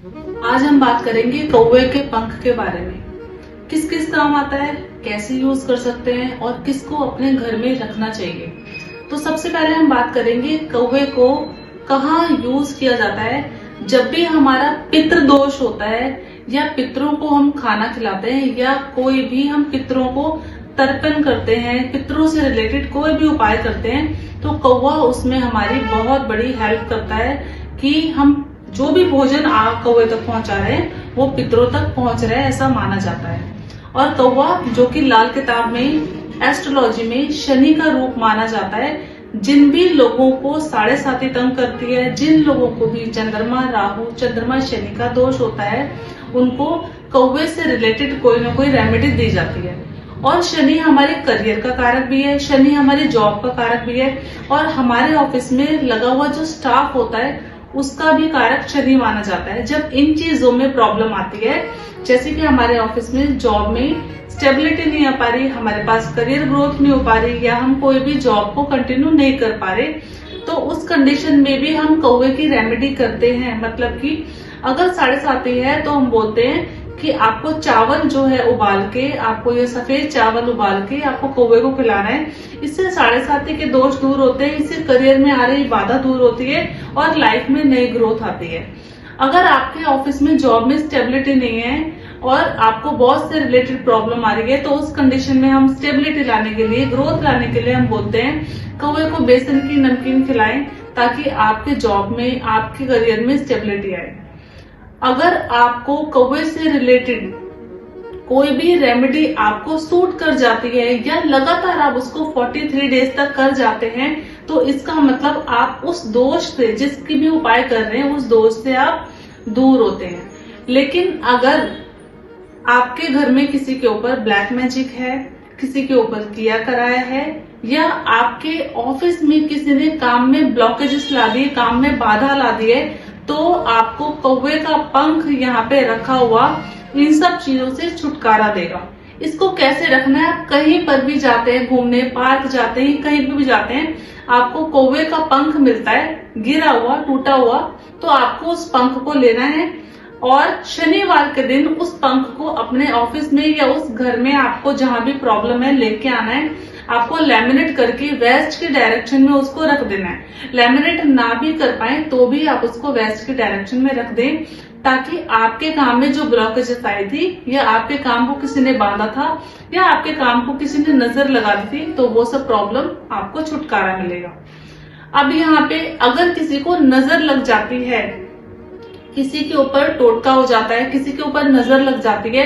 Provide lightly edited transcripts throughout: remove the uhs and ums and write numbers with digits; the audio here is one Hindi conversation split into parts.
आज हम बात करेंगे कौवे के पंख के बारे में। किस किस काम आता है, कैसे यूज कर सकते हैं और किसको अपने घर में रखना चाहिए। तो सबसे पहले हम बात करेंगे कौवे को कहाँ यूज किया जाता है। जब भी हमारा पितृ दोष होता है या पितरों को हम खाना खिलाते हैं या कोई भी हम पितरों को तर्पण करते हैं, पितरों से रिलेटेड कोई भी उपाय करते हैं, तो कौवा उसमें हमारी बहुत बड़ी हेल्प करता है कि हम जो भी भोजन आप कौवे तक पहुंचा रहे हैं वो पितरों तक पहुंच रहा है, ऐसा माना जाता है। और कौवा जो कि लाल किताब में एस्ट्रोलॉजी में शनि का रूप माना जाता है। जिन भी लोगों को 7.5 तंग करती है, जिन लोगों को भी चंद्रमा राहु चंद्रमा शनि का दोष होता है, उनको कौवे से रिलेटेड कोई ना कोई रेमेडी दी जाती है। और शनि हमारे करियर का कारक भी है, शनि हमारी जॉब का कारक भी है और हमारे ऑफिस में लगा हुआ जो स्टाफ होता है उसका भी कारक शनि माना जाता है। जब इन चीजों में प्रॉब्लम आती है, जैसे कि हमारे ऑफिस में जॉब में स्टेबिलिटी नहीं आ पा रही, हमारे पास करियर ग्रोथ नहीं हो पा रही या हम कोई भी जॉब को कंटिन्यू नहीं कर पा रहे, तो उस कंडीशन में भी हम कौवे की रेमेडी करते हैं। मतलब कि अगर 7.5 है तो हम बोलते हैं कि आपको चावल जो है उबाल के, आपको ये सफेद चावल उबाल के आपको कौवे को खिलाना है। इससे 7.5 के दोष दूर होते हैं, इससे करियर में आ रही बाधा दूर होती है और लाइफ में नई ग्रोथ आती है। अगर आपके ऑफिस में जॉब में स्टेबिलिटी नहीं है और आपको बॉस से रिलेटेड प्रॉब्लम आ रही है, तो उस कंडीशन में हम स्टेबिलिटी लाने के लिए, ग्रोथ लाने के लिए हम बोलते हैं कौवे को बेसन की नमकीन खिलाएं ताकि आपके जॉब में, आपके करियर में स्टेबिलिटी आए। अगर आपको कौवे से रिलेटेड कोई भी रेमेडी आपको सूट कर जाती है या लगातार आप उसको 43 डेज तक कर जाते हैं, तो इसका मतलब आप उस दोष से, जिसकी भी उपाय कर रहे हैं, उस दोष से आप दूर होते हैं। लेकिन अगर आपके घर में किसी के ऊपर ब्लैक मैजिक है, किसी के ऊपर किया कराया है या आपके ऑफिस में किसी ने काम में ब्लॉकेजेस ला दिए, काम में बाधा ला दी है, तो आपको कौवे का पंख यहाँ पे रखा हुआ इन सब चीजों से छुटकारा देगा। इसको कैसे रखना है, आप कहीं पर भी जाते हैं घूमने, पार्क जाते हैं, कहीं भी जाते हैं, आपको कौवे का पंख मिलता है गिरा हुआ, टूटा हुआ, तो आपको उस पंख को लेना है और शनिवार के दिन उस पंख को अपने ऑफिस में या उस घर में आपको जहां भी प्रॉब्लम है लेके आना है। आपको लैमिनेट करके वेस्ट की डायरेक्शन में उसको रख देना है। लैमिनेट ना भी कर पाए तो भी आप उसको वेस्ट की डायरेक्शन में रख दें, ताकि आपके काम में जो ब्लॉकेजेस आई थी या आपके काम को किसी ने बांधा था या आपके काम को किसी ने नजर लगा दी थी, तो वो सब प्रॉब्लम आपको छुटकारा मिलेगा। अब यहाँ पे अगर किसी को नजर लग जाती है, किसी के ऊपर टोटका हो जाता है, किसी के ऊपर नजर लग जाती है,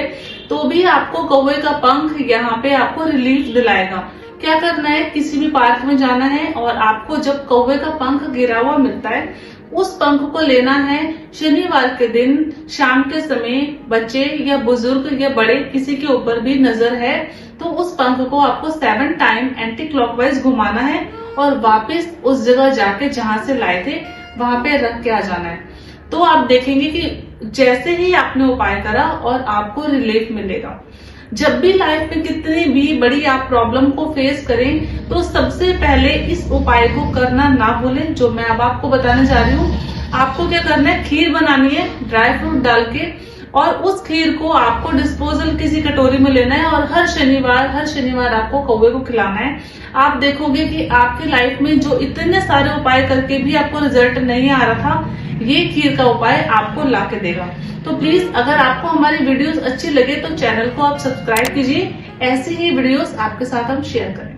तो भी आपको कौवे का पंख यहाँ पे आपको रिलीफ दिलाएगा। क्या करना है, किसी भी पार्क में जाना है और आपको जब कौवे का पंख गिरा हुआ मिलता है, उस पंख को लेना है। शनिवार के दिन शाम के समय बच्चे या बुजुर्ग या बड़े किसी के ऊपर भी नजर है, तो उस पंख को आपको 7 टाइम एंटी क्लॉकवाइज घुमाना है और वापस उस जगह जाके जहां से लाए थे वहां पे रख के आ जाना है। तो आप देखेंगे कि जैसे ही आपने उपाय करा और आपको रिलीफ मिलेगा। जब भी लाइफ में कितनी भी बड़ी आप प्रॉब्लम को फेस करें, तो सबसे पहले इस उपाय को करना ना भूलें, जो मैं अब आपको बताने जा रही हूँ। आपको क्या करना है, खीर बनानी है ड्राई फ्रूट डाल के, और उस खीर को आपको डिस्पोजल किसी कटोरी में लेना है और हर शनिवार आपको कौवे को खिलाना है। आप देखोगे कि आपकी लाइफ में जो इतने सारे उपाय करके भी आपको रिजल्ट नहीं आ रहा था, ये खीर का उपाय आपको ला के देगा। तो प्लीज अगर आपको हमारी वीडियोस अच्छी लगे तो चैनल को आप सब्सक्राइब कीजिए। ऐसी ही वीडियोस आपके साथ हम शेयर करें।